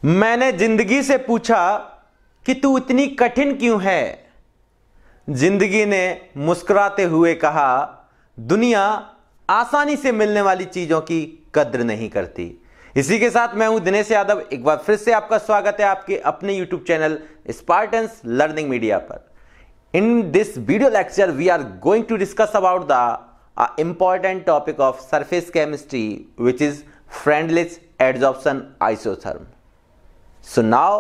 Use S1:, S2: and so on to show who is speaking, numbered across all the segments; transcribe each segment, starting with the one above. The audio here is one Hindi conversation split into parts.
S1: मैंने जिंदगी से पूछा कि तू इतनी कठिन क्यों है। जिंदगी ने मुस्कुराते हुए कहा, दुनिया आसानी से मिलने वाली चीजों की कद्र नहीं करती। इसी के साथ मैं हूं दिनेश यादव। एक बार फिर से आपका स्वागत है आपके अपने YouTube channel Spartans learning media पर। In this video lecture we are going to discuss about the important topic of surface chemistry which is Freundlich adsorption isotherm. So now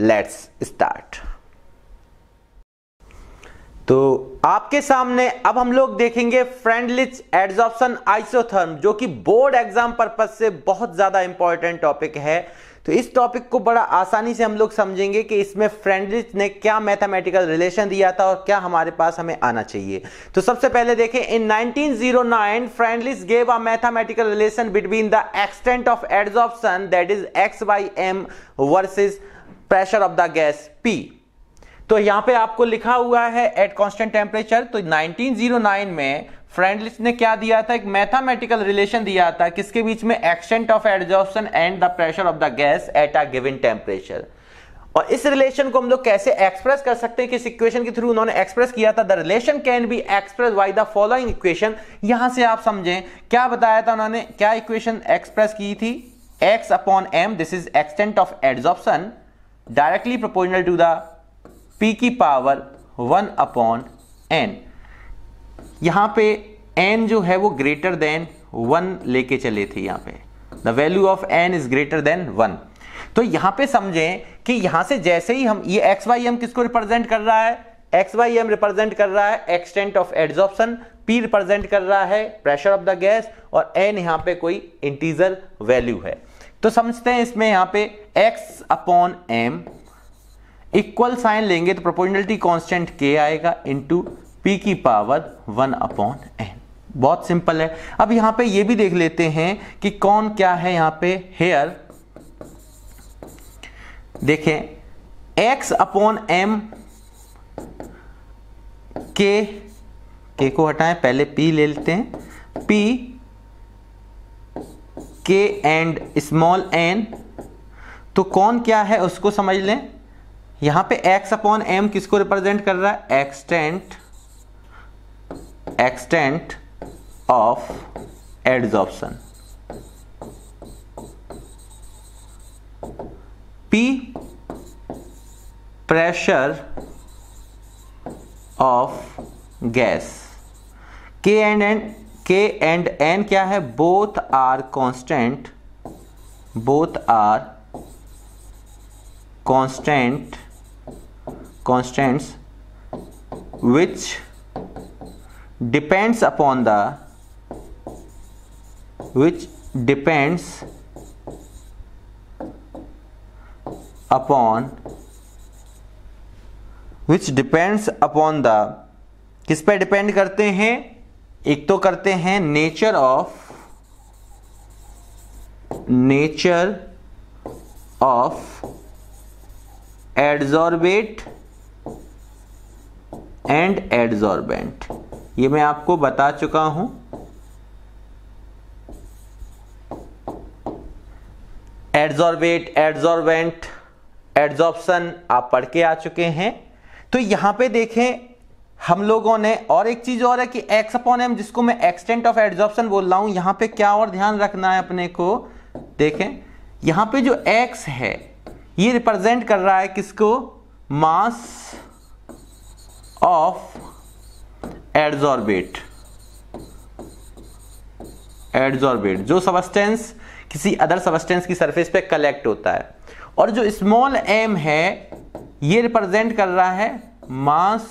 S1: let's start। तो आपके सामने अब हम लोग देखेंगे फ्रेंडलिच एडजॉर्प्शन आइसोथर्म, जो कि बोर्ड एग्जाम पर्पस से बहुत ज्यादा इंपॉर्टेंट टॉपिक है। तो इस टॉपिक को बड़ा आसानी से हम लोग समझेंगे कि इसमें फ्रेंडलिच ने क्या मैथमेटिकल रिलेशन दिया था और क्या हमारे पास हमें आना चाहिए। तो सबसे पहले देखें, इन 1909 Freundlich gave a mathematical relation between the extent of adsorption that is x/m versus pressure of the gas P। तो यहां पे आपको लिखा हुआ है एट कांस्टेंट टेम्परेचर। तो 1909 में फ्रेंडलिच ने क्या दिया था, एक मैथमेटिकल रिलेशन दिया था किसके बीच में, extent of adsorption and the pressure of the gas at a given temperature. और इस रिलेशन को हम लोग कैसे एक्सप्रेस कर सकते हैं, किस इक्वेशन के थ्रू उन्होंने एक्सप्रेस किया था। The relation can be express by the following equation. यहां से आप समझें क्या बताया था उन्होंने, क्या इक्वेशन एक्सप्रेस की थी, x/m this is extent of adsorption directly proportional to the p की पावर 1/n। यहां पे n जो है वो ग्रेटर देन 1 लेके चले थे। यहां पे the value of n is greater than 1। तो यहां पे समझें कि यहां से जैसे ही हम ये x/m किसको रिप्रेजेंट कर रहा है, x/m रिप्रेजेंट कर रहा है extent of adsorption, p represent कर रहा है प्रेशर ऑफ द गैस और n यहां पे कोई इंटीजर वैल्यू है। तो समझते हैं इसमें यहां पे x/m इक्वल साइन लेंगे तो प्रोपोर्शनलिटी कांस्टेंट k आएगा इनटू p की पावर 1/n। बहुत सिंपल है। अब यहां पे ये भी देख लेते हैं कि कौन क्या है यहां पे। हेयर देखें, x/m k को हटाएं, पहले p ले लेते हैं, p k and small n। तो कौन क्या है उसको समझ लें। यहां पे x/m किसको रिप्रेजेंट कर रहा है, extent of adsorption, p pressure of gas, k and n क्या है, both are constants which depends upon the किस पे डिपेंड करते हैं, एक तो करते हैं nature of adsorbate and adsorbent. ये मैं आपको बता चुका हूं। एडजॉर्बेट, एडजॉर्बेंट, एडजॉर्प्शन आप पढ़ के आ चुके हैं। तो यहां पे देखें हम लोगों ने, और एक चीज और है कि x/m जिसको मैं एक्सटेंट ऑफ एडजॉर्प्शन बोल रहा हूं, यहां पे क्या और ध्यान रखना है अपने को। देखें यहां पे जो x है ये रिप्रेजेंट कर रहा है किसको, मास ऑफ एडजॉर्बेट जो सबस्टेंस किसी अदर सबस्टेंस की सरफेस पे कलेक्ट होता है। और जो स्मॉल m है ये रिप्रेजेंट कर रहा है मास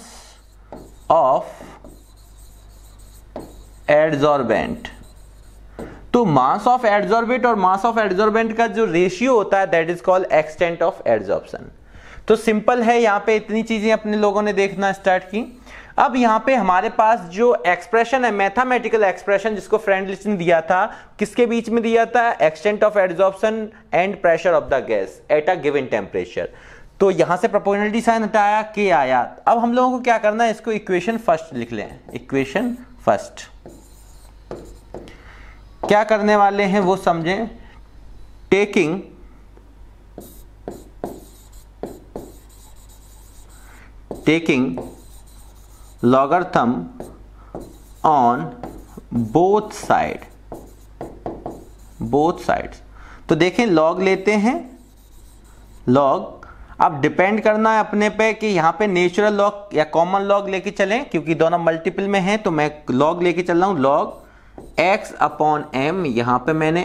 S1: ऑफ एडजॉर्बेंट। तो मास ऑफ एडजॉर्बेट और मास ऑफ एडजॉर्बेंट का जो रेशियो होता है that is called extent of adsorption. तो सिंपल है, यहां पे इतनी चीजें अपने लोगों ने देखना स्टार्ट की। अब यहां पे हमारे पास जो एक्सप्रेशन है, मैथमेटिकल एक्सप्रेशन जिसको फ्रेंडलिच ने दिया था, किसके बीच में दिया था, extent of adsorption and pressure of the gas at a given temperature. तो यहां से प्रोपोर्शनलिटी साइन हटाया, के आया। अब हम लोगों को क्या करना है, इसको इक्वेशन फर्स्ट लिख लें। इक्वेशन फर्स्ट क्या करने वाले हैं वो समझें। Taking taking logarithm on both sides. तो देखें लॉग लेते हैं, लॉग अब डिपेंड करना है अपने पे कि यहाँ पे नेचुरल लॉग या कॉमन लॉग लेके चलें, क्योंकि दोनों मल्टीपल में हैं तो मैं लॉग लेके चल रहा हूँ। लॉग x अपॉन m, यहाँ पे मैंने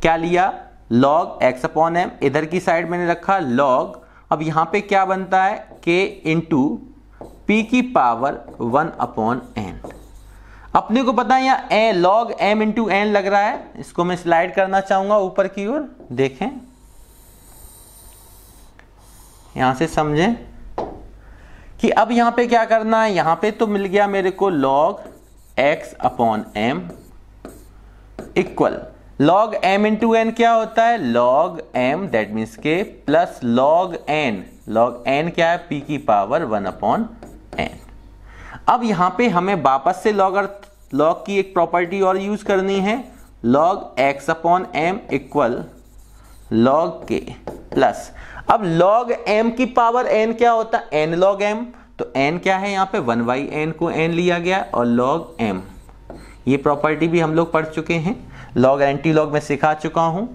S1: क्या लिया, लॉग x अपॉन m, इधर की साइड मैंने रखा लॉग। अब यहाँ पे क्या बनता है, k इंटू p की पावर 1 अपॉन n। अपने को पता है यहाँ लॉग m इंटू n लग रहा है, इसको मैं स्लाइड करना चाहूंगा ऊपर की ओर। देखें यहां से समझें कि अब यहां पे क्या करना है। यहां पे तो मिल गया मेरे को log x upon m equal log m into n क्या होता है, लॉग m दैट मीन्स के plus log n। Log n क्या है, p की पावर 1 अपॉन n। अब यहां पे हमें वापस से लॉग की एक प्रॉपर्टी और यूज करनी है, log x upon m equal log k plus, अब लॉग m की पावर n क्या होता है, n लॉग m। तो n क्या है यहाँ पे 1/n को n लिया गया और लॉग m, ये प्रॉपर्टी भी हम लोग पढ़ चुके हैं, लॉग एंटी लॉग में सिखा चुका हूं।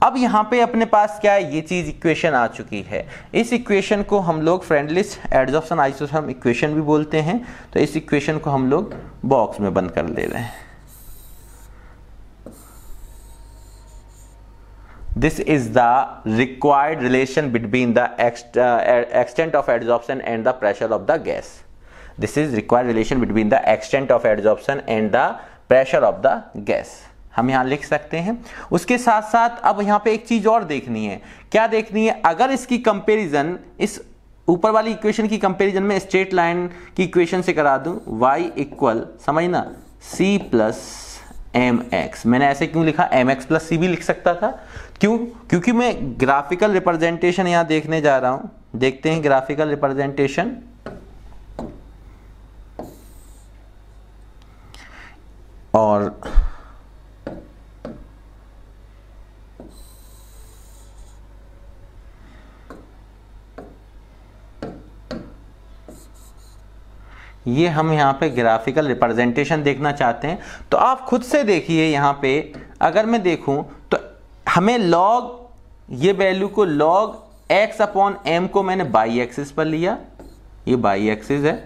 S1: अब यहाँ पे अपने पास क्या है, ये चीज इक्वेशन आ चुकी है। इस इक्वेशन को हम लोग फ्रेंडलिच एडजॉर्प्शन आइसोथर्म इक्वेशन भी बोलते हैं। तो इस इक्वेशन को हम लोग बॉक्स में बंद कर ले रहे हैं। This is the required relation between the extent of adsorption and the pressure of the gas. This is required relation between the extent of adsorption and the pressure of the gas. हम यहाँ लिख सकते हैं। उसके साथ साथ अब यहाँ पे एक चीज और देखनी है, क्या देखनी है, अगर इसकी कंपैरिजन इस ऊपर वाली इक्वेशन की कंपैरिजन में स्ट्रेट लाइन की इक्वेशन से करा दूं, y इक्वल समझना c प्लस mx। मैंने ऐसे क्यों लिखा, mx प्लस c भी लिख सकता था, क्यों, क्योंकि मैं ग्राफिकल रिप्रेजेंटेशन यहां देखने जा रहा हूं। देखते हैं ग्राफिकल रिप्रेजेंटेशन। और ये हम यहाँ पे ग्राफिकल रिप्रेजेंटेशन देखना चाहते हैं, तो आप खुद से देखिए। यहाँ पे अगर मैं देखूं तो हमें लॉग, ये वैल्यू को लॉग x अपॉन m को मैंने बाई एक्सिस पर लिया, ये बाई एक्सिस है,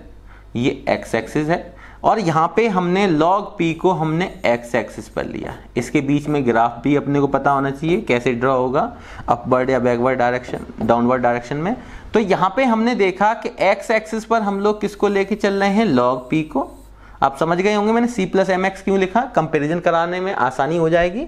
S1: ये x एक्सिस है, और यहाँ पे हमने लॉग p को हमने x एक्सिस पर लिया। इसके बीच में ग्राफ भी अपने को पता होना चाहिए कैसे ड्रॉ होगा, अपवर्ड या बैकवर्ड डायरेक्शन, डाउनवर्ड डायरेक्शन में। तो यहाँ पे हमने देखा कि x एक्सिस पर हम लोग किसको लेके चल रहे हैं, लॉग p को। आप समझ गए होंगे मैंने c प्लस mx क्यों लिखा, कंपेरिजन कराने में आसानी हो जाएगी।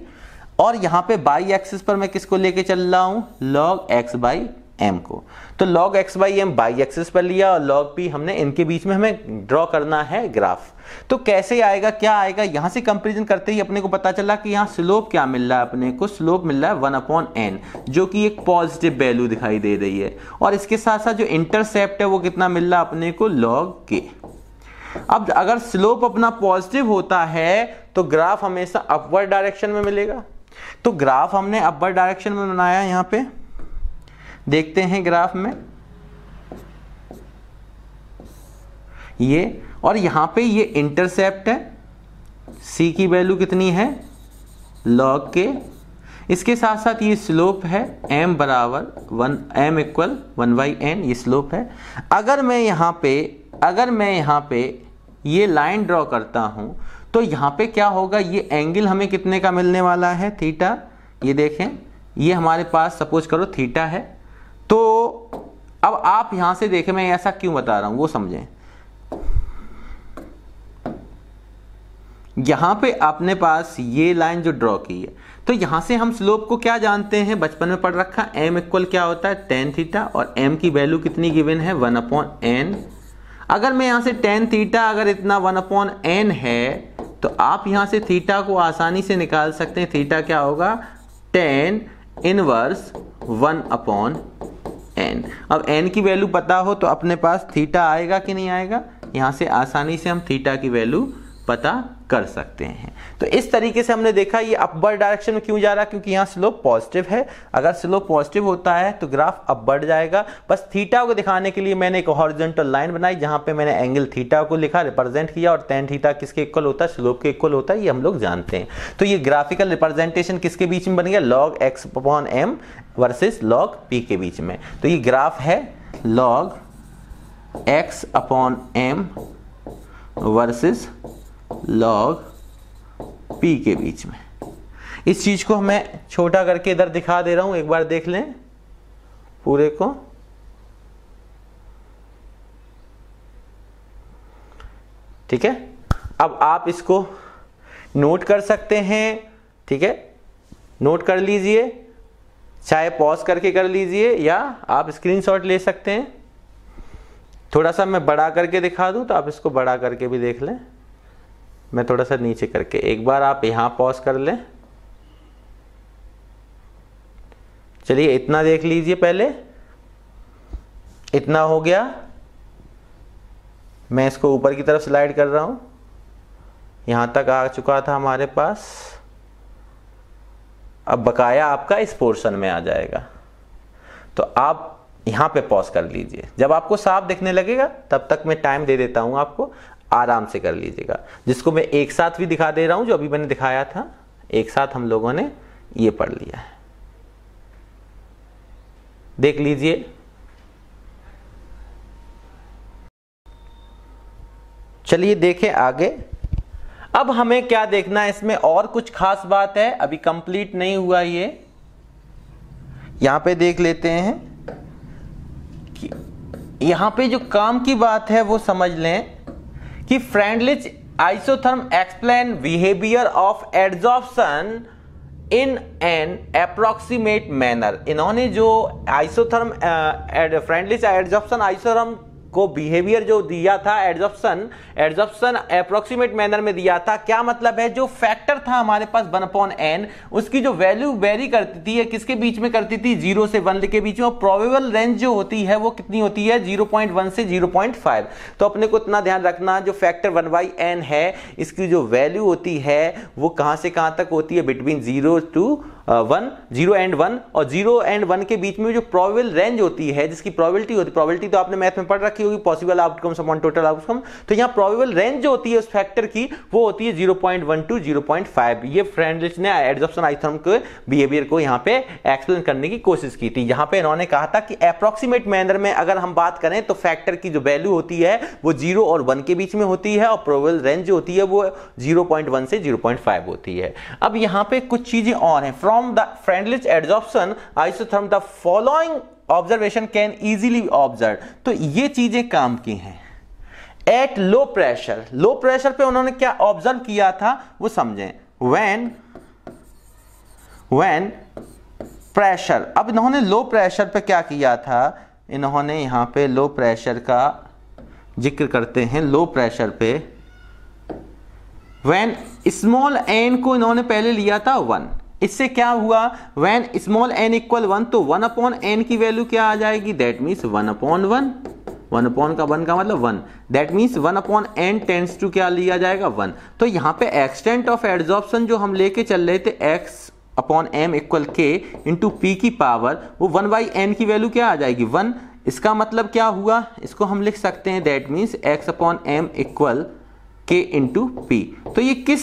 S1: और यहाँ पे बाई एक्सिस पर मैं किसको लेके चल रहा हूँ, लॉग x बाई m को। तो log x by m by axis पर लिया और log p हमने, इनके बीच में हमें ड्रॉ करना है ग्राफ। तो कैसे आएगा, क्या आएगा, यहां से कंपैरिजन करते ही अपने को पता चला कि यहाँ स्लोप क्या मिल रहा है, अपने को स्लोप मिल रहा है 1 अपॉन n, जो कि एक पॉजिटिव वैल्यू दिखाई दे रही है। और इसके साथ साथ जो इंटरसेप्ट है वो कितना मिल रहा है अपने को, log k। अब अगर स्लोप अपना पॉजिटिव होता है तो ग्राफ हमेशा अपवर्ड डायरेक्शन में मिलेगा। तो ग्राफ हमने अपवर्ड डायरेक्शन में बनाया, यहाँ पे देखते हैं ग्राफ में ये, और यहां पे ये इंटरसेप्ट है, c की वैल्यू कितनी है, log k। इसके साथ साथ ये स्लोप है m बराबर 1, m इक्वल 1/n, ये स्लोप है। अगर मैं यहाँ पे ये लाइन ड्रॉ करता हूं तो यहाँ पे क्या होगा, ये एंगल हमें कितने का मिलने वाला है, थीटा। ये देखें, ये हमारे पास सपोज करो थीटा है। तो अब आप यहां से देखें, मैं ऐसा क्यों बता रहा हूं वो समझें। यहां पे अपने पास ये लाइन जो ड्रॉ की है, तो यहां से हम स्लोप को क्या जानते हैं, बचपन में पढ़ रखा, m इक्वल क्या होता है, tan थीटा, और m की वैल्यू कितनी गिवन है, 1 अपॉन n। अगर मैं यहां से tan थीटा अगर इतना 1 अपॉन n है, तो आप यहां से थीटा को आसानी से निकाल सकते हैं। थीटा क्या होगा, tan इनवर्स 1 अपॉन n। अब n की वैल्यू पता हो तो अपने पास थीटा आएगा कि नहीं आएगा, यहां से आसानी से हम थीटा की वैल्यू पता कर सकते हैं। तो इस तरीके से हमने देखा ये अपवर्ड डायरेक्शन में क्यों जा रहा है, क्योंकि यहाँ स्लोप पॉजिटिव है। अगर स्लोप पॉजिटिव होता है तो ग्राफ अब बढ़ जाएगा। बस थीटा को दिखाने के लिए मैंने एक हॉरिजॉन्टल लाइन बनाई जहां पे मैंने एंगल थीटा को लिखा, रिप्रेजेंट किया, और tan थीटा किसके इक्वल होता है, स्लोप के इक्वल होता है, ये हम लोग जानते हैं। तो ये ग्राफिकल रिप्रेजेंटेशन किसके बीच में बन गया, log x/m versus log p के बीच में। तो ये ग्राफ है log x/m versus log p के बीच में। इस चीज को मैं छोटा करके इधर दिखा दे रहा हूं, एक बार देख लें पूरे को। ठीक है, अब आप इसको नोट कर सकते हैं। ठीक है, नोट कर लीजिए, चाहे पॉज करके कर लीजिए या आप स्क्रीनशॉट ले सकते हैं। थोड़ा सा मैं बड़ा करके दिखा दूं तो आप इसको बड़ा करके भी देख लें। मैं थोड़ा सा नीचे करके, एक बार आप यहां पॉज कर लें। चलिए इतना देख लीजिए, पहले इतना हो गया। मैं इसको ऊपर की तरफ स्लाइड कर रहा हूं, यहां तक आ चुका था हमारे पास। अब बकाया आपका इस पोर्शन में आ जाएगा। तो आप यहां पे पॉज कर लीजिए, जब आपको साफ दिखने लगेगा तब तक मैं टाइम दे देता हूं आपको, आराम से कर लीजिएगा। जिसको मैं एक साथ भी दिखा दे रहा हूं, जो अभी मैंने दिखाया था एक साथ हम लोगों ने ये पढ़ लिया है। देख लीजिए, चलिए देखें आगे। अब हमें क्या देखना है, इसमें और कुछ खास बात है, अभी कंप्लीट नहीं हुआ ये। यहां पे देख लेते हैं कि यहां पे जो काम की बात है वो समझ लें कि Freundlich isotherm explain behaviour of adsorption in an approximate manner. इन्होंने जो आइसोथर्म फ्रेंडलिच एडजॉर्प्शन आइसोथर्म को बिहेवियर जो दिया था, एडजॉर्प्शन अप्रोक्सीमेट मैनर में दिया था। क्या मतलब है, जो फैक्टर था हमारे पास 1/n, उसकी जो वैल्यू वेरी करती थी, किसके बीच में करती थी, 0 से 1 के बीच में। और प्रोबेबल रेंज जो होती है वो कितनी होती है, 0.1 से 0.5। तो अपने को इतना ध्यान रखना, जो फैक्टर 1/n है इसकी जो वैल्यू होती है वो कहां से कहां तक होती है, बिटवीन 0 to 1, 0 and 1, और 0 and 1 के बीच में जो प्रोबेबल रेंज होती है, जिसकी प्रोबेबिलिटी होती है, प्रोबेबिलिटी तो आपने मैथ में पढ़ रखी होगी, possible outcomes upon total outcome. तो यहाँ प्रोबेबल रेंज जो होती है उस फैक्टर की वो होती है 0.1 to 0.5। ये फ्रेंडलिच ने एडजॉर्प्शन आइसोथर्म के बिहेवियर को यहाँ पे एक्सप्लेन करने की कोशिश की थी। यहाँ पे इन्होंने कहा था कि अप्रोक्सीमेट मैनर में अगर हम बात करें तो फैक्टर की जो वैल्यू होती है वो 0 और 1 के बीच में होती है, और प्रोबेबल रेंज जो होती है वो 0.1 से 0.5 होती है। अब यहाँ पे कुछ चीजें और हैं। From the Freundlich adsorption isotherm the following observation can easily observe. तो ये चीजें काम की हैं। At low pressure, low pressure पे उन्होंने क्या ऑब्जर्व किया था वो समझें। व्हेन प्रेशर, अब इन्होंने लो प्रेशर पे क्या किया था, इन्होंने यहां पे लो प्रेशर का जिक्र करते हैं। लो प्रेशर पे व्हेन स्मॉल n को इन्होंने पहले लिया था 1। इससे क्या हुआ, व्हेन स्मॉल n इक्वल 1, तो 1/n की वैल्यू क्या आ जाएगी, दैट मीन्स 1/1। 1/1 का मतलब 1, that means 1/n tends to क्या लिया जाएगा, 1। तो यहाँ पे एक्सटेंट ऑफ एडजॉर्प्शन जो हम लेके चल रहे थे, x/m equal k into p की पावर, वो 1/n की वैल्यू क्या आ जाएगी, 1। इसका मतलब क्या हुआ, इसको हम लिख सकते हैं, that means x/m equal k into p। तो ये किस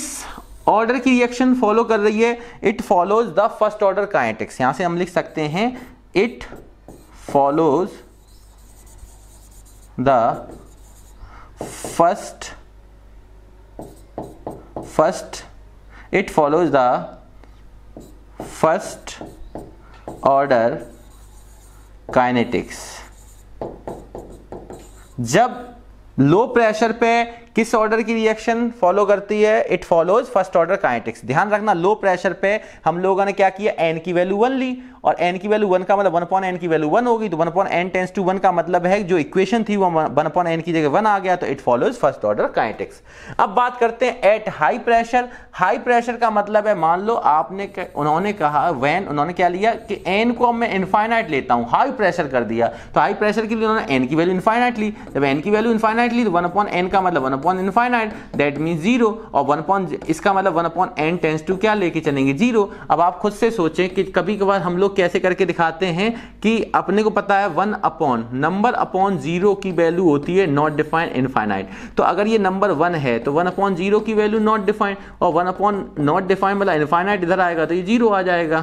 S1: ऑर्डर की रिएक्शन फॉलो कर रही है, it follows the first order kinetics. यहां से हम लिख सकते हैं it follows the first order kinetics. जब लो प्रेशर पे किस ऑर्डर की रिएक्शन फॉलो करती है, it follows first order kinetics. ध्यान रखना, लो प्रेशर पे हम लोगों ने क्या किया, n की वैल्यू 1 ली, और n की वैल्यू 1 का मतलब 1/n की वैल्यू 1 होगी, तो 1/n टेंड्स टू 1 का मतलब है जो इक्वेशन थी वो 1/n की जगह 1 आ गया, तो it follows first order kinetics. अब बात करते हैं at high pressure. High pressure का मतलब है, मान लो उन्होंने कहा उन्होंने क्या लिया कि n को मैं इनफाइनाइट लेता हूं, हाई प्रेशर कर दिया, तो हाई प्रेशर के लिए उन्होंने n की वैल्यू इनफाइनाइट ली। जब n की वैल्यू इनफाइनाइट ली तो 1/n का मतलब 1/इनफाइनाइट, दैट मीन्स 0, और इसका मतलब 1/n टेंस टू क्या लेके चलेंगे 0। अब आप खुद से सोचें कि कभी कभार हम लोग कैसे करके दिखाते हैं कि अपने को पता है 1 नंबर अपॉन 0 की वैल्यू होती है नॉट डिफाइंड इनफाइनाइट। तो अगर ये नंबर 1 है तो 1/0 की वैल्यू नॉट डिफाइंड, और 1/नॉट डिफाइंड मतलब इनफाइनाइट इधर आएगा तो ये 0 आ जाएगा।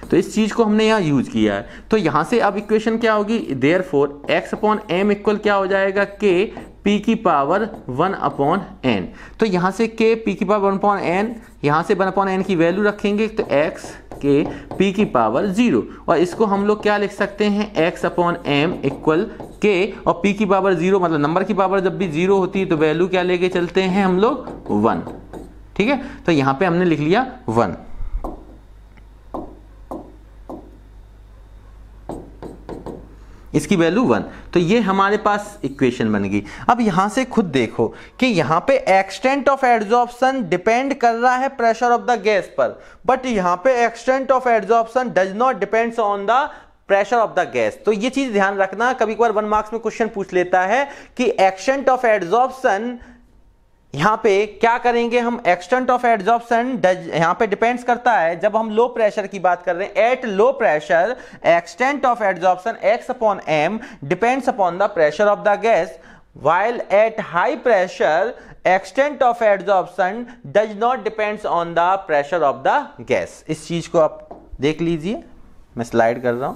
S1: तो इस चीज को हमने यहाँ यूज किया है। तो यहां से अब इक्वेशन क्या होगी, देयरफॉर x/m इक्वल क्या हो जाएगा, k p की पावर 1/n। तो यहां से k p की पावर 1/n, यहां से 1/n की वैल्यू रखेंगे तो x k p की पावर 0, और इसको हम लोग क्या लिख सकते हैं, x/m इक्वल k, और p की पावर 0 मतलब नंबर की पावर जब भी 0 होती है तो वैल्यू क्या लेके चलते हैं हम लोग 1। ठीक है, तो यहां पे हमने लिख लिया 1। इसकी वैल्यू 1, तो ये हमारे पास इक्वेशन बन गई। अब यहां से खुद देखो कि यहां पे एक्सटेंट ऑफ एड्सॉर्प्शन डिपेंड कर रहा है प्रेशर ऑफ द गैस पर, बट यहां पे extent of adsorption does not depends on the pressure of the gas. तो ये चीज ध्यान रखना, कभी कभार 1 मार्क्स में क्वेश्चन पूछ लेता है कि एक्सटेंट ऑफ एड्सॉर्प्शन यहां पे क्या करेंगे हम, एक्सटेंट ऑफ एड्सॉर्प्शन यहां पे डिपेंड्स करता है, जब हम लो प्रेशर की बात कर रहे हैं, at low pressure extent of adsorption x/m depends upon the pressure of the gas, while at high pressure extent of adsorption does not depends on the pressure of the gas। इस चीज को आप देख लीजिए, मैं स्लाइड कर रहा हूं,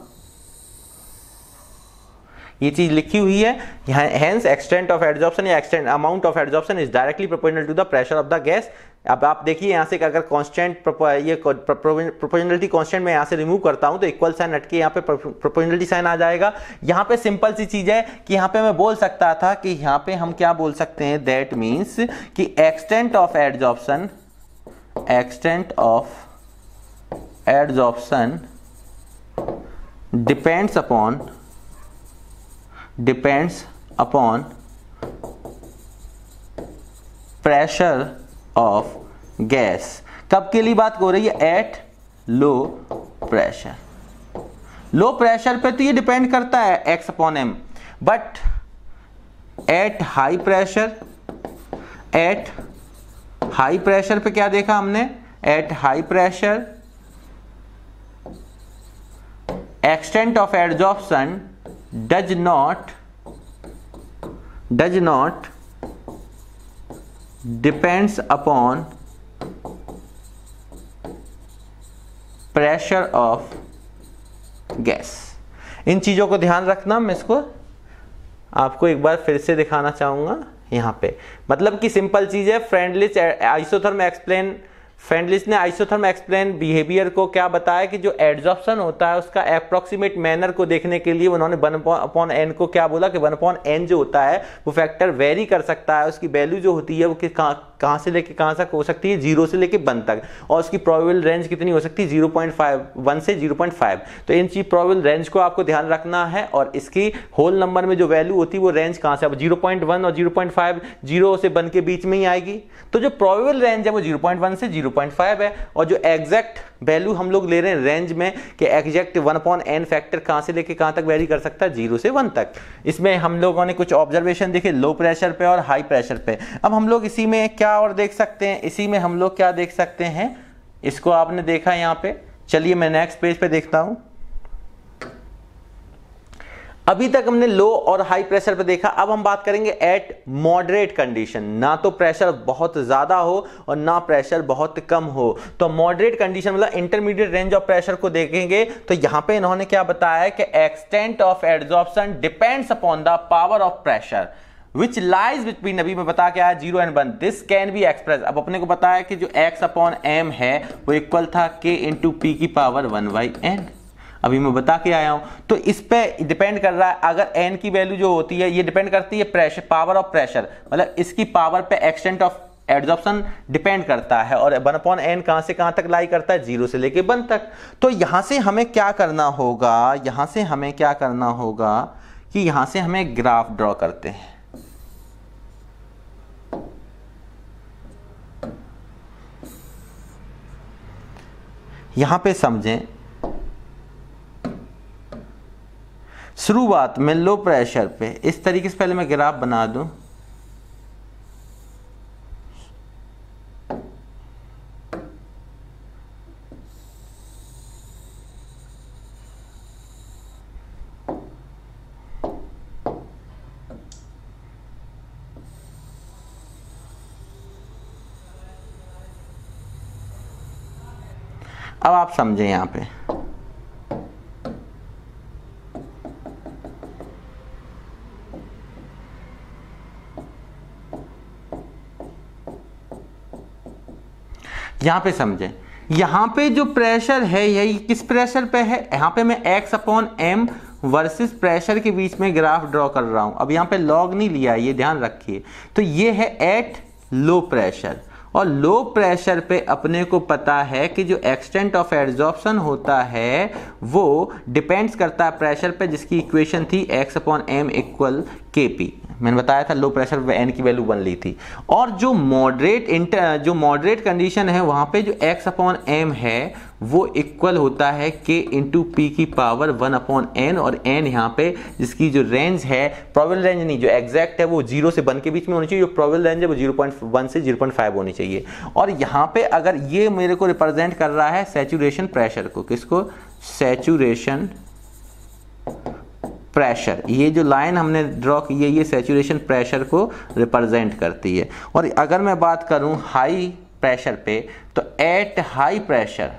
S1: ये चीज लिखी हुई है यहाँ, हेंस एक्सटेंट ऑफ एड्सॉर्प्शन या extent amount of adsorption is directly proportional to the pressure of the gas. अब आप देखिए यहाँ से अगर कांस्टेंट ये प्रोपोर्शनलिटी कांस्टेंट में यहाँ से रिमूव करता हूँ तो इक्वल साइन हटके यहाँ पे प्रोपोर्शनलिटी साइन आ जाएगा। यहाँ पे सिंपल सी चीज है कि यहाँ पे मैं बोल सकता था कि यहाँ पे हम क्या बोल सकते हैं, दैट मीन्स कि extent of adsorption depends upon pressure of gas. कब के लिए बात हो रही है, at low pressure. Low pressure पे तो ये डिपेंड करता है x/m, but at high pressure पे क्या देखा हमने, at high pressure extent of adsorption does not depends upon pressure of gas। इन चीजों को ध्यान रखना, मैं इसको आपको एक बार फिर से दिखाना चाहूंगा। यहाँ पे मतलब कि सिंपल चीज है, फ्रेंडलिच ने आइसोथर्म एक्सप्लेन बिहेवियर को क्या बताया कि जो एड्सॉर्प्शन होता है उसका अप्रोक्सीमेट मैनर को देखने के लिए उन्होंने 1/n को क्या बोला कि 1/n जो होता है वो फैक्टर वेरी कर सकता है, उसकी वैल्यू जो होती है वो कहां से लेके कहां तक हो सकती है, 0 से लेके 1 तक, और उसकी प्रोबेबल रेंज कितनी हो सकती है 0.1 से 0.5। तो इन चीज प्रोबेबल रेंज को आपको ध्यान रखना है, और इसकी होल नंबर में जो वैल्यू होती है वो रेंज कहां से, अब 0.1 और 0.5 0 से 1 के बीच में ही आएगी। तो जो प्रोबेबल रेंज है वो 0.1 से 0.5 है, और जो एग्जैक्ट वैल्यू हम लोग ले रहे हैं रेंज में कि एग्जैक्ट 1/n फैक्टर कहां से लेके कहां तक वेरी कर सकता है, 0 से 1 तक। इसमें हम लोगों ने कुछ ऑब्जर्वेशन देखे लो प्रेशर पे और हाई प्रेशर पे। अब हम लोग इसी में क्या और देख सकते हैं, इसी में हम लोग क्या देख सकते हैं, इसको आपने देखा यहाँ पे, चलिए मैं नेक्स्ट पेज पे देखता हूं। अभी तक हमने लो और हाई प्रेशर पे देखा, अब हम बात करेंगे एट मॉडरेट कंडीशन, ना तो प्रेशर बहुत ज्यादा हो और ना प्रेशर बहुत कम हो। तो मॉडरेट कंडीशन मतलब इंटरमीडिएट रेंज ऑफ प्रेशर को देखेंगे तो यहां पे इन्होंने क्या बताया है कि extent of adsorption depends upon the power of pressure which lies between, अभी मैं बता के आया 0 and 1, this can be expressed। अब अपने को पता है कि जो x/m है वो इक्वल था k into p की पावर 1/n, अभी मैं बता के आया हूं। तो इस पे डिपेंड कर रहा है, अगर n की वैल्यू जो होती है ये डिपेंड करती है प्रेशर, पावर ऑफ प्रेशर, मतलब इसकी पावर पे एक्सटेंट ऑफ एड्सॉर्प्शन डिपेंड करता है, और 1/n कहां से कहां तक लाई करता है, 0 से लेके 1 तक। तो यहां से हमें क्या करना होगा, कि यहां से हमें ग्राफ ड्रॉ करते हैं। यहां पे समझें, शुरुआत में लो प्रेशर पे इस तरीके से पहले मैं ग्राफ बना दूं, अब आप समझें यहां पे, यहां पे समझें, यहां पे जो प्रेशर है यही किस प्रेशर पे है, यहां पे मैं x upon m versus pressure के बीच में ग्राफ ड्रॉ कर रहा हूं। अब यहां पे लॉग नहीं लिया, ये ध्यान रखिए। तो ये है एट लो प्रेशर, और लो प्रेशर पे अपने को पता है कि जो एक्सटेंट ऑफ एड्जॉर्प्शन होता है वो डिपेंड्स करता है प्रेशर पे, जिसकी इक्वेशन थी x upon m equal kp। मैंने बताया था लो प्रेशर पे n की वैल्यू 1 ली थी। और जो मॉडरेट कंडीशन है वहां पे जो x अपॉन m है वो इक्वल होता है k इंटू पी की पावर 1 अपॉन n, और n यहाँ पे जिसकी जो रेंज है, प्रोबेबल रेंज नहीं, जो एग्जैक्ट है वो 0 से 1 के बीच में होनी चाहिए, जो प्रोबेबल रेंज है वो 0.1 से 0.5 होनी चाहिए। और यहाँ पे अगर ये मेरे को रिप्रेजेंट कर रहा है सैचुरेशन प्रेशर को, किसको, सैचुरेशन प्रेशर, ये जो लाइन हमने ड्रॉ की है ये सैचुरेशन प्रेशर को रिप्रेजेंट करती है। और अगर मैं बात करूं हाई प्रेशर पे, तो एट हाई प्रेशर,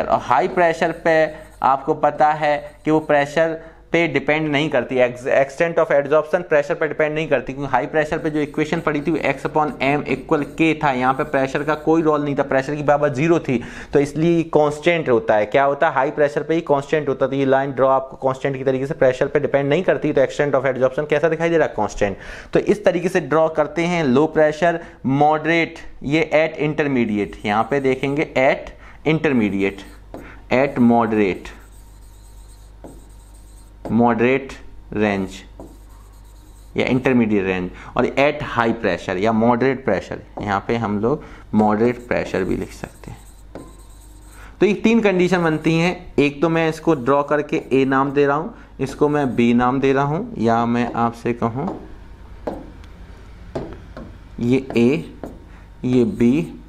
S1: और हाई प्रेशर पे आपको पता है कि वो प्रेशर पे डिपेंड नहीं करती, एक्सटेंट ऑफ एड्जॉर्प्शन प्रेशर पे डिपेंड नहीं करती, क्योंकि हाई प्रेशर पे जो इक्वेशन पड़ी थी वो x upon m equal k था। यहाँ पे प्रेशर का कोई रोल नहीं था, प्रेशर की पावर 0 थी, तो इसलिए कांस्टेंट होता है। क्या होता है, हाई प्रेशर पे ही कांस्टेंट होता था। ये लाइन ड्रॉ आपको कांस्टेंट की तरीके से प्रेशर पे डिपेंड नहीं करती, तो एक्सटेंट ऑफ एड्जॉर्प्शन कैसा दिखाई दे रहा है, कांस्टेंट। तो इस तरीके से ड्रॉ करते हैं लो प्रेशर, मॉडरेट, ये एट इंटरमीडिएट, यहाँ पे देखेंगे eight intermediate, eight moderate range या इंटरमीडिएट रेंज, और एट हाई प्रेशर या मॉडरेट प्रेशर, यहाँ पे हम लोग मॉडरेट प्रेशर भी लिख सकते हैं। तो ये 3 कंडीशन बनती हैं। एक तो मैं इसको ड्रॉ करके ए नाम दे रहा हूँ, इसको मैं बी नाम दे रहा हूँ, या मैं आपसे कहूँ ये ए, ये बी,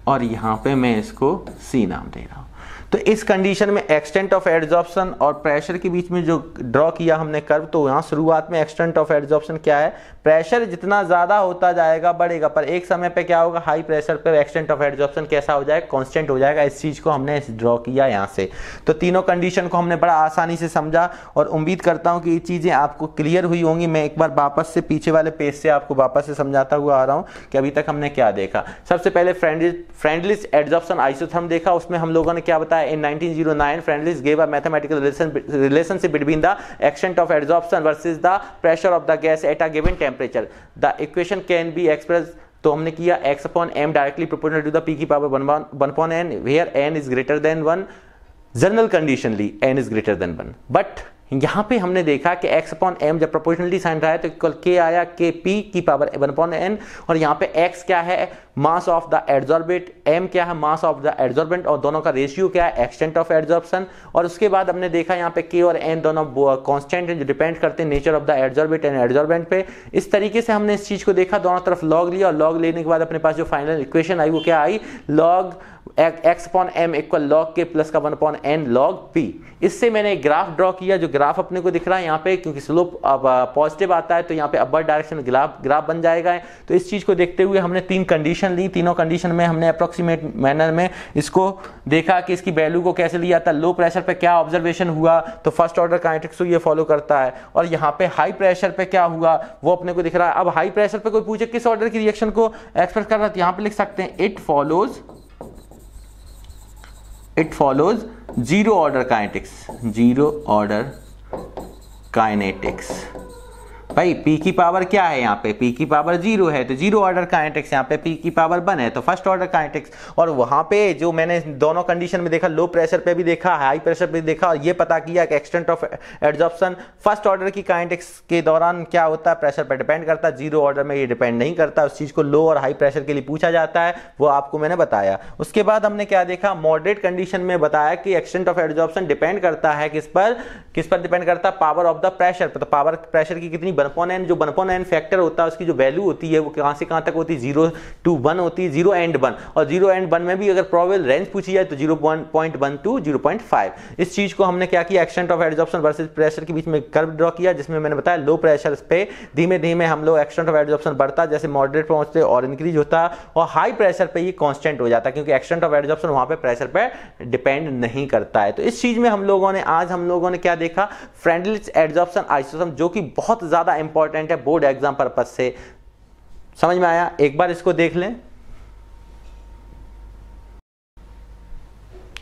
S1: और यहाँ पे मैं इसको सी नाम दे रहा हूँ। तो इस कंडीशन में एक्सटेंट ऑफ एड्जॉर्प्शन और प्रेशर के बीच में जो ड्रॉ किया हमने कर्व, तो यहाँ शुरुआत में एक्सटेंट ऑफ एड्जॉर्प्शन क्या है, प्रेशर जितना ज्यादा होता जाएगा बढ़ेगा, पर एक समय पे क्या होगा, हाई प्रेशर पे एक्सटेंट ऑफ एड्जॉर्प्शन कैसा हो जाएगा, कांस्टेंट हो जाएगा। इस चीज को हमने ड्रॉ किया यहाँ से। तो तीनों कंडीशन को हमने बड़ा आसानी से समझा, और उम्मीद करता हूँ कि ये चीजें आपको क्लियर हुई होंगी। मैं एक बार वापस से पीछे वाले पेज से आपको वापस से समझाता हुआ आ रहा हूँ कि अभी तक हमने क्या देखा। सबसे पहले फ्रेंडलिस्ट एड्जॉर्प्शन आइसोथर्म देखा, उसमें हम लोगों ने क्या बताया, in 1909 Friendly's gave a mathematical relationship between the extent of adsorption versus the pressure of the gas at a given temperature. The equation can be expressed, तो हमने किया x upon m directly proportional to the p की power 1 upon n, where n is greater than 1, general conditionally n is greater than 1। but यहां पे हमने देखा कि x अपॉन m जब प्रोपोर्शनलिटी साइन रहा है तो इक्वल k आया, k p की पावर 1 अपॉन n, और यहाँ पे x क्या है, mass of the adsorbate, m क्या है, मास ऑफ द एड्जॉर्बेंट, और दोनों का रेशियो क्या है, एक्सटेंट ऑफ एड्जॉर्प्शन। और उसके बाद हमने देखा यहाँ पे k और n दोनों कांस्टेंट हैं जो डिपेंड करते हैं nature of the adsorbate and adsorbent पे। इस तरीके से हमने इस चीज को देखा, दोनों तरफ लॉग लिया, और लॉग लेने के बाद अपने पास जो फाइनल इक्वेशन आई वो क्या आई, log x upon m equal log k plus का 1 अपॉन n लॉग p। इससे मैंने एक ग्राफ ड्रॉ किया, जो ग्राफ अपने को दिख रहा है यहाँ पे, क्योंकि स्लोप अब पॉजिटिव आता है तो यहाँ पे अपवर्ड डायरेक्शन ग्राफ बन जाएगा। तो इस चीज को देखते हुए हमने 3 कंडीशन ली, तीनों कंडीशन में हमने अप्रोक्सीमेट मैनर में इसको देखा कि इसकी वैल्यू को कैसे लिया था। लो प्रेशर पे क्या ऑब्जर्वेशन हुआ, तो फर्स्ट ऑर्डर काइनेटिक्स को ये फॉलो करता है, और यहाँ पे हाई प्रेशर पे क्या हुआ वो अपने को दिख रहा है। अब हाई प्रेशर पे कोई पूछे किस ऑर्डर की रिएक्शन को एक्सप्रेस कर रहा है, तो यहाँ पे लिख सकते हैं it follows zero order kinetics. भाई p की पावर क्या है, यहाँ पे p की पावर 0 है, तो जीरो ऑर्डर काइनेटिक्स, यहाँ पे p की पावर 1 है तो फर्स्ट ऑर्डर काइनेटिक्स। और वहां पे जो मैंने दोनों कंडीशन में देखा, लो प्रेशर पे भी देखा, हाई प्रेशर पे भी देखा, और ये पता किया कि extent of adsorption first order की काइनेटिक्स के दौरान क्या होता है, प्रेशर पर डिपेंड करता है, जीरो ऑर्डर में ये डिपेंड नहीं करता। उस चीज को लो और हाई प्रेशर के लिए पूछा जाता है, वो आपको मैंने बताया। उसके बाद हमने क्या देखा, मॉडरेट कंडीशन में बताया कि एक्सटेंट ऑफ एड्जॉर्प्शन डिपेंड करता है किस पर डिपेंड करता है, पावर ऑफ द प्रेशर पर। तो पावर प्रेशर की कितनी 1/n, जो 1/n फैक्टर होता है उसकी जो वैल्यू होती है वो कहां से कहां तक होती है, 0 to 1 होती है, 0 and 1, और 0 and 1 में भी अगर प्रोबेबल रेंज पूछी जाए तो 0.1 to 0.5। इस चीज को हमने क्या किया, extent of adsorption versus pressure के बीच में कर्व ड्रॉ किया, जिसमें मैंने बताया लो प्रेशर पे धीमे धीमे हम लोग एक्सटेंट ऑफ एडजॉर्प्शन बढ़ता, जैसे मॉडरेट पहुंचते और इंक्रीज होता, और हाई प्रेशर पे ये कांस्टेंट हो जाता, क्योंकि एक्सटेंट ऑफ एडजॉर्प्शन वहां पे प्रेशर पे डिपेंड नहीं करता है। तो इस चीज में हम लोगों ने क्या देखा, फ्रेंडलिच एडजॉर्प्शन आइसोथर्म, जो कि बहुत ज्यादा इंपॉर्टेंट है बोर्ड एग्जाम पर्पस से। समझ में आया? एक बार इसको देख लें।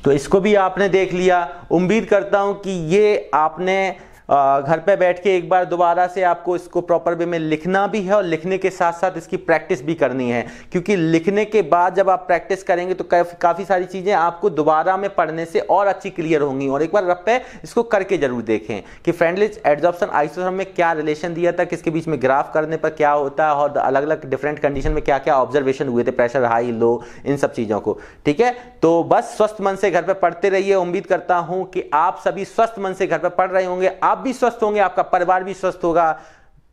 S1: तो इसको भी आपने देख लिया। उम्मीद करता हूं कि ये आपने घर पे बैठ के एक बार दोबारा से आपको इसको प्रॉपर वे में लिखना भी है, और लिखने के साथ साथ इसकी प्रैक्टिस भी करनी है, क्योंकि लिखने के बाद जब आप प्रैक्टिस करेंगे तो काफी सारी चीजें आपको दोबारा में पढ़ने से और अच्छी क्लियर होंगी। और एक बार रफ पे इसको करके जरूर देखें कि फ्रेंडलिच एडजॉर्प्शन आइसोथर्म में क्या रिलेशन दिया था, किसके बीच में ग्राफ करने पर क्या होता है, और अलग अलग डिफरेंट कंडीशन में क्या क्या ऑब्जर्वेशन हुए थे, प्रेशर हाई लो, इन सब चीजों को। ठीक है, तो बस स्वस्थ मन से घर पे पढ़ते रहिए। उम्मीद करता हूं कि आप सभी स्वस्थ मन से घर पे पढ़ रहे होंगे, आप भी स्वस्थ होंगे, आपका परिवार भी स्वस्थ होगा।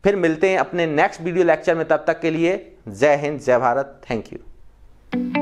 S1: फिर मिलते हैं अपने नेक्स्ट वीडियो लेक्चर में, तब तक के लिए जय हिंद, जय भारत, थैंक यू।